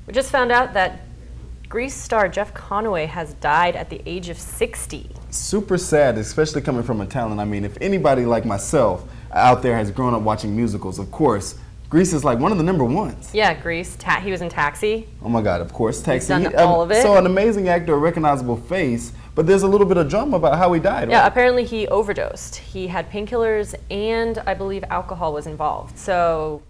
We just found out that Grease star Jeff Conaway has died at the age of 60. Super sad, especially coming from a talent. I mean, if anybody like myself out there has grown up watching musicals, of course, Grease is like one of the number ones. Yeah, Grease. He was in Taxi. Oh my God, of course, Taxi. He's done all of it. So an amazing actor, a recognizable face, but there's a little bit of drama about how he died. Yeah, right? apparently he overdosed. He had painkillers and I believe alcohol was involved. So.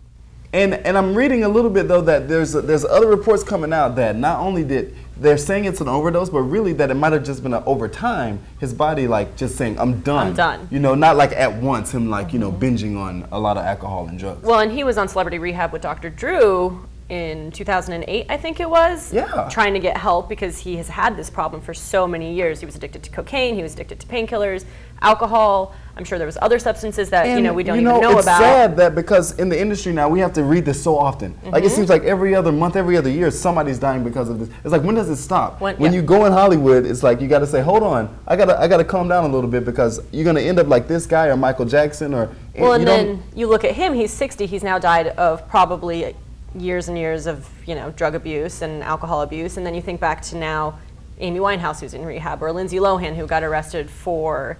And I'm reading a little bit though that there's other reports coming out that not only did they're saying it's an overdose, but really that it might have just been over time, his body like just saying, I'm done. I'm done. You know, not like at once, him like, you know, binging on a lot of alcohol and drugs. Well, and he was on Celebrity Rehab with Dr. Drew in 2008, I think it was. Yeah. Trying to get help because he has had this problem for so many years. He was addicted to cocaine, he was addicted to painkillers, alcohol. I'm sure there was other substances that, we don't even know it's about. It's sad that because in the industry now we have to read this so often. Like it seems like every other month, every other year, somebody's dying because of this. It's like, when does it stop? When you go in Hollywood, it's like you got to say, hold on, I gotta calm down a little bit because you're gonna end up like this guy or Michael Jackson or. Well, and then you look at him. He's 60. He's now died of probably years and years of drug abuse and alcohol abuse. And then you think back to now, Amy Winehouse, who's in rehab, or Lindsay Lohan, who got arrested for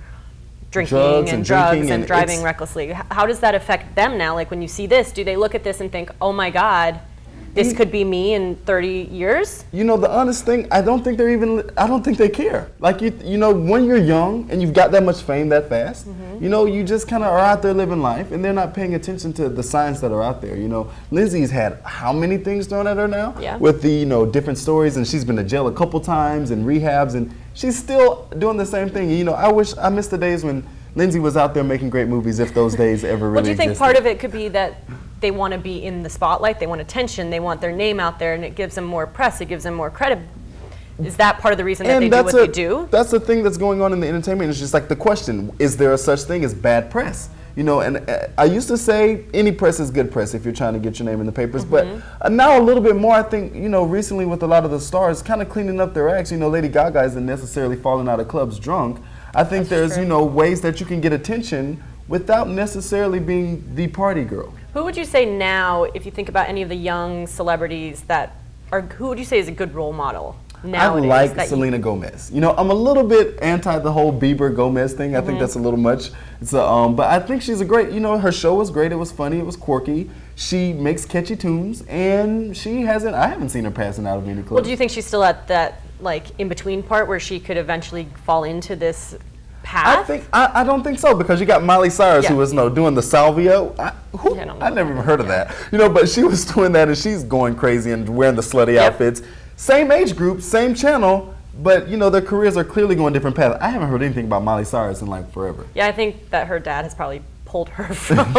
drinking and drugs and driving recklessly. How does that affect them now? Like when you see this, do they look at this and think, oh my God, this could be me in 30 years? You know, the honest thing, I don't think they care. Like, you know, when you're young and you've got that much fame that fast, you know, you just kind of are out there living life and they're not paying attention to the signs that are out there. You know, Lindsay's had how many things thrown at her now? Yeah. With the, different stories, and she's been to jail a couple times and rehabs, and she's still doing the same thing. You know, I miss the days when Lindsay was out there making great movies, if those days ever really Well, do you think existed. part of it could be that they want to be in the spotlight, they want attention, they want their name out there, and it gives them more press, it gives them more credit? Is that part of the reason that they do what they do? That's the thing that's going on in the entertainment. It's just like the question, is there a such thing as bad press? You know, and I used to say any press is good press if you're trying to get your name in the papers, but now a little bit more, I think, recently with a lot of the stars kind of cleaning up their acts. Lady Gaga isn't necessarily falling out of clubs drunk. I think there's, ways that you can get attention without necessarily being the party girl. Who would you say now, if you think about any of the young celebrities who would you say is a good role model nowadays? I like Selena Gomez. I'm a little bit anti the whole Bieber Gomez thing. I think that's a little much. But I think she's a great, her show was great. It was funny. It was quirky. She makes catchy tunes, and I haven't seen her passing out of any clubs. Well, do you think she's still at that, in-between part where she could eventually fall into this path? I don't think so, because you got Miley Cyrus who was doing the salvia. I never even heard of that. But she was doing that, and she's going crazy and wearing the slutty outfits. Same age group, same channel, but their careers are clearly going different paths. I haven't heard anything about Miley Cyrus in forever. Yeah, I think that her dad has probably pulled her from.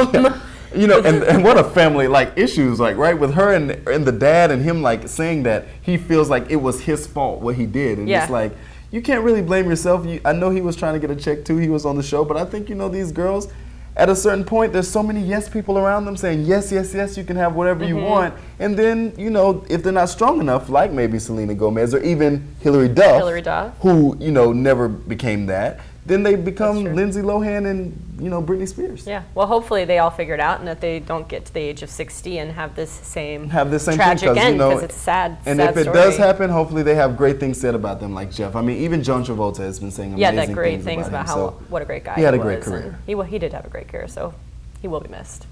And what a family issues right with her and the dad and him saying that he feels like it was his fault what he did, and it's you can't really blame yourself. I know he was trying to get a check too. He was on the show, but I think these girls, at a certain point, there's so many yes people around them saying yes, yes, yes, you can have whatever you want, and then if they're not strong enough, like maybe Selena Gomez or even Hilary Duff, who never became that, then they become Lindsay Lohan and Britney Spears. Yeah. Well, hopefully they all figure it out, and that they don't get to the age of 60 and have this same tragic end, because it's a sad and sad if it story. does happen, hopefully they have great things said about them, like Jeff. I mean, even John Travolta has been saying amazing great things about him, what a great guy he had a great career. He did have a great career, so he will be missed.